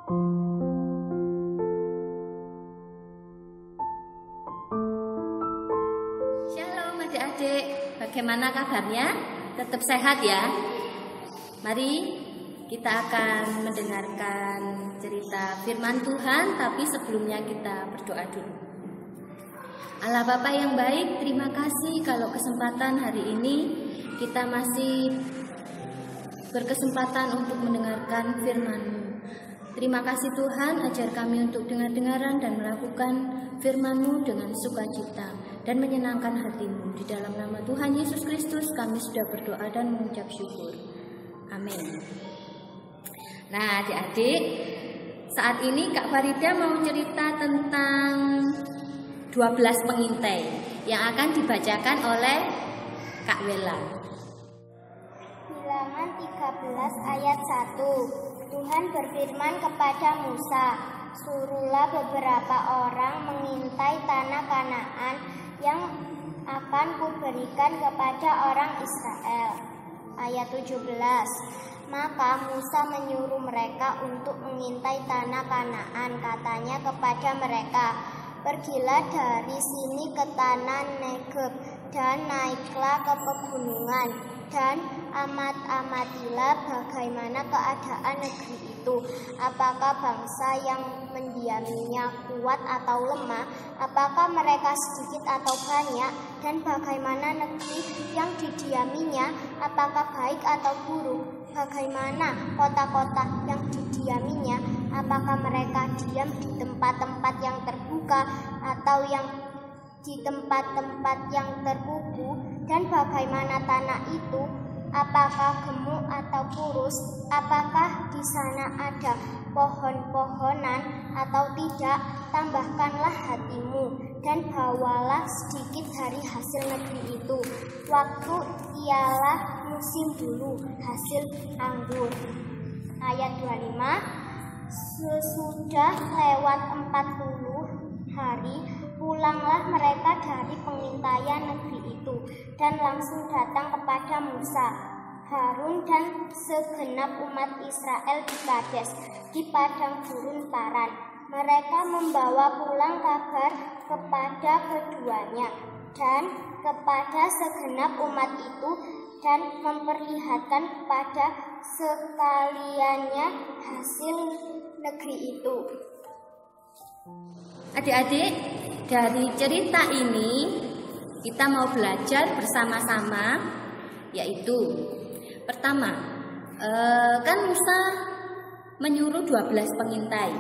Shalom adik-adik, bagaimana kabarnya? Tetap sehat ya? Mari kita akan mendengarkan cerita firman Tuhan, tapi sebelumnya kita berdoa dulu. Allah Bapa yang baik, terima kasih kalau kesempatan hari ini kita masih berkesempatan untuk mendengarkan firman-Mu. Terima kasih Tuhan, ajar kami untuk dengar-dengaran dan melakukan firman-Mu dengan sukacita dan menyenangkan hati-Mu. Di dalam nama Tuhan Yesus Kristus kami sudah berdoa dan mengucap syukur. Amin. Nah adik-adik, saat ini Kak Farida mau cerita tentang 12 pengintai yang akan dibacakan oleh Kak Wela. Bilangan 13 ayat 1. Tuhan berfirman kepada Musa, suruhlah beberapa orang mengintai tanah Kanaan yang akan kuberikan kepada orang Israel. Ayat 17. Maka Musa menyuruh mereka untuk mengintai tanah Kanaan. Katanya kepada mereka, pergilah dari sini ke tanah Negeb dan naiklah ke pegunungan dan amatilah bagaimana keadaan negeri itu. Apakah bangsa yang mendiaminya kuat atau lemah? Apakah mereka sedikit atau banyak? Dan bagaimana negeri yang didiaminya? Apakah baik atau buruk? Bagaimana kota-kota yang didiaminya? Apakah mereka diam di tempat-tempat yang terbuka atau yang di tempat-tempat yang terkubu? Dan bagaimana tanah itu? Apakah gemuk atau kurus? Apakah di sana ada pohon-pohonan atau tidak? Tambahkanlah hatimu dan bawalah sedikit dari hasil negeri itu. Waktu ialah musim dulu hasil anggur. Ayat 25. Sesudah lewat 40 hari, pulanglah mereka dari pengintaian negeri itu dan langsung datang kepada Musa, Harun dan segenap umat Israel di Kades di padang gurun Paran. Mereka membawa pulang kabar kepada keduanya dan kepada segenap umat itu dan memperlihatkan kepada sekaliannya hasil negeri itu. Adik-adik, dari cerita ini kita mau belajar bersama-sama, yaitu pertama, kan Musa menyuruh 12 pengintai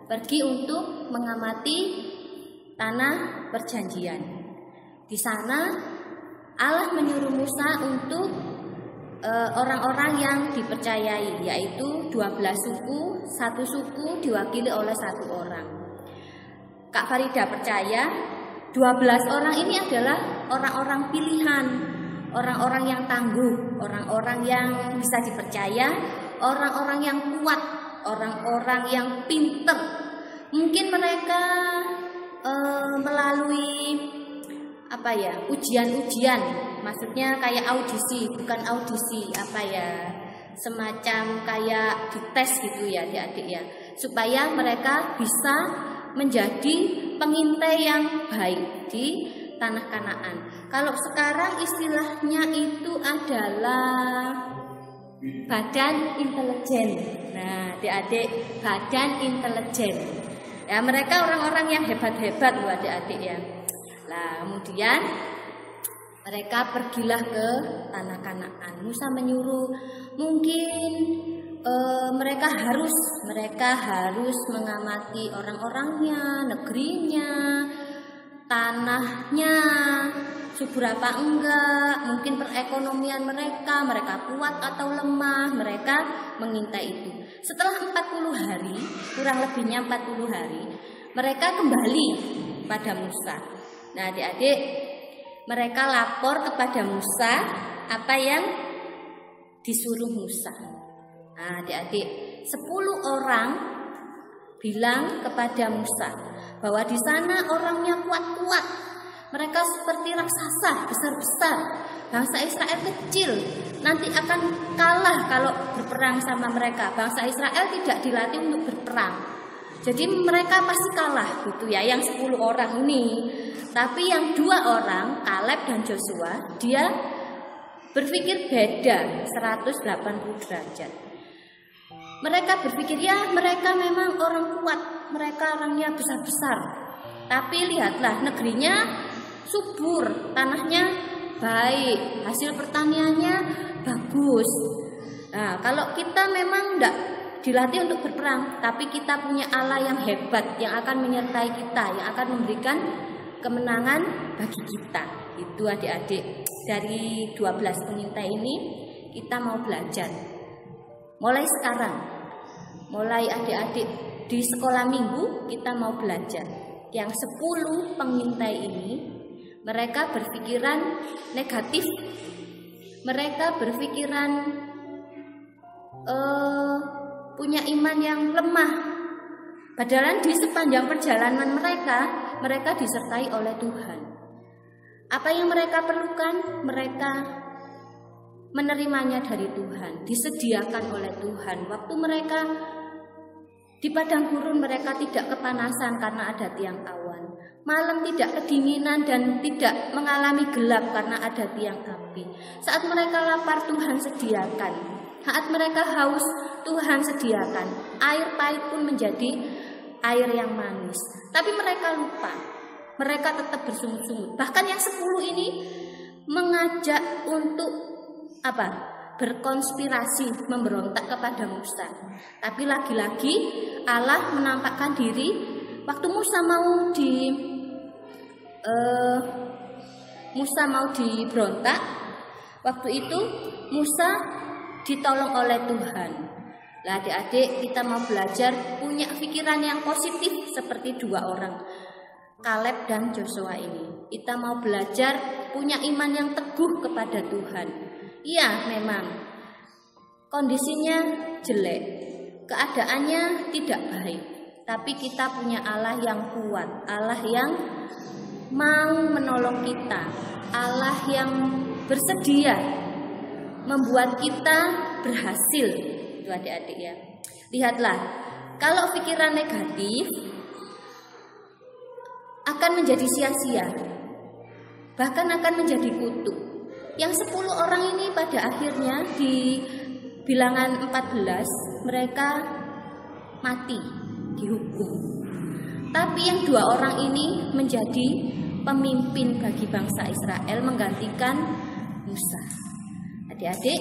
pergi untuk mengamati tanah perjanjian. Di sana Allah menyuruh Musa untuk orang-orang yang dipercayai, yaitu 12 suku, satu suku diwakili oleh satu orang. Kak Farida percaya 12 orang ini adalah orang-orang pilihan, orang-orang yang tangguh, orang-orang yang bisa dipercaya, orang-orang yang kuat, orang-orang yang pinter. Mungkin mereka melalui ujian-ujian, maksudnya kayak audisi, bukan audisi, semacam kayak dites gitu ya adik-adik ya, supaya mereka bisa menjadi pengintai yang baik di tanah Kanaan. Kalau sekarang istilahnya itu adalah badan intelijen. Nah, adik-adik, badan intelijen. Ya, mereka orang-orang yang hebat-hebat loh adik-adik ya. Nah, kemudian mereka pergilah ke tanah Kanaan. Musa menyuruh, mungkin mereka harus mengamati orang-orangnya, negerinya, tanahnya, subur apa enggak, mungkin perekonomian mereka kuat atau lemah, mereka mengintai itu. Setelah 40 hari, kurang lebihnya 40 hari, mereka kembali pada Musa. Nah adik-adik, mereka lapor kepada Musa apa yang disuruh Musa. Nah adik-adik, 10 orang bilang kepada Musa bahwa di sana orangnya kuat-kuat. Mereka seperti raksasa besar-besar. Bangsa Israel kecil. nanti akan kalah kalau berperang sama mereka. Bangsa Israel tidak dilatih untuk berperang, jadi mereka pasti kalah gitu ya, yang 10 orang ini. Tapi yang 2 orang, Kaleb dan Joshua, dia berpikir beda 180 derajat. Mereka berpikir ya mereka memang orang kuat, mereka orangnya besar-besar. Tapi lihatlah negerinya subur, tanahnya baik, hasil pertaniannya bagus. Nah, kalau kita memang tidak dilatih untuk berperang, tapi kita punya Allah yang hebat, yang akan menyertai kita, yang akan memberikan kemenangan bagi kita. Itu adik-adik, dari 12 pengintai ini kita mau belajar. Mulai sekarang, mulai adik-adik di sekolah minggu kita mau belajar. Yang 10 pengintai ini mereka berpikiran negatif, mereka berpikiran punya iman yang lemah. Padahal di sepanjang perjalanan mereka disertai oleh Tuhan. Apa yang mereka perlukan, mereka menerimanya dari Tuhan, disediakan oleh Tuhan. Waktu mereka di padang gurun, mereka tidak kepanasan karena ada tiang awan. Malam tidak kedinginan dan tidak mengalami gelap karena ada tiang api. Saat mereka lapar, Tuhan sediakan. Saat mereka haus, Tuhan sediakan. Air pahit pun menjadi air yang manis. Tapi mereka lupa. Mereka tetap bersungut-sungut. Bahkan yang 10 ini mengajak untuk berkonspirasi, memberontak kepada Musa. Tapi lagi-lagi Allah menampakkan diri waktu Musa mau diberontak. Waktu itu Musa ditolong oleh Tuhan. Lah adik-adik, kita mau belajar punya pikiran yang positif seperti 2 orang, Kaleb dan Joshua ini. Kita mau belajar punya iman yang teguh kepada Tuhan. Iya, memang kondisinya jelek, keadaannya tidak baik, tapi kita punya Allah yang kuat, Allah yang mau menolong kita, Allah yang bersedia membuat kita berhasil. Itu adik-adik ya. Lihatlah, kalau pikiran negatif akan menjadi sia-sia, bahkan akan menjadi kutuk. Yang 10 orang ini pada akhirnya di bilangan 14 mereka mati, dihukum. Tapi yang 2 orang ini menjadi pemimpin bagi bangsa Israel, menggantikan Musa. Adik-adik,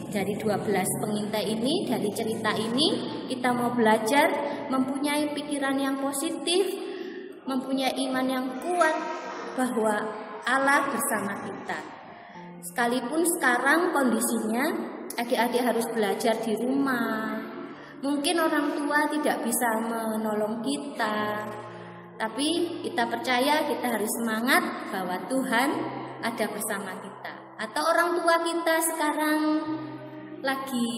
dari 12 pengintai ini, dari cerita ini kita mau belajar mempunyai pikiran yang positif, mempunyai iman yang kuat bahwa Allah bersama kita. Sekalipun sekarang kondisinya adik-adik harus belajar di rumah, mungkin orang tua tidak bisa menolong kita, tapi kita percaya, kita harus semangat bahwa Tuhan ada bersama kita. Atau orang tua kita sekarang lagi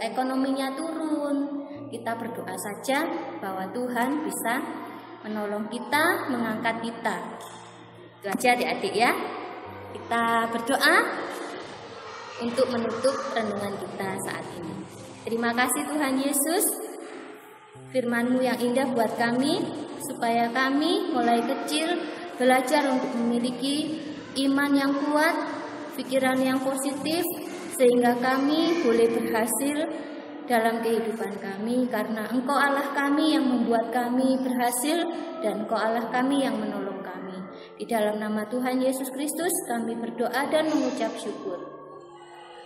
ekonominya turun, kita berdoa saja bahwa Tuhan bisa menolong kita, mengangkat kita. Itu aja adik-adik ya. Kita berdoa untuk menutup renungan kita saat ini. Terima kasih Tuhan Yesus, firman-Mu yang indah buat kami, supaya kami mulai kecil belajar untuk memiliki iman yang kuat, pikiran yang positif, sehingga kami boleh berhasil dalam kehidupan kami, karena Engkau Allah kami yang membuat kami berhasil, dan Engkau Allah kami yang menolong kami. Di dalam nama Tuhan Yesus Kristus kami berdoa dan mengucap syukur.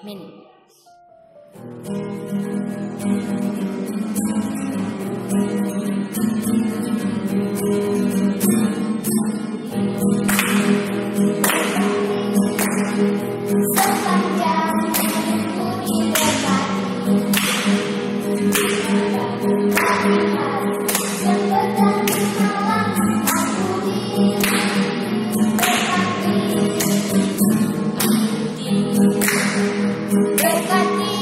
Amin. Berkati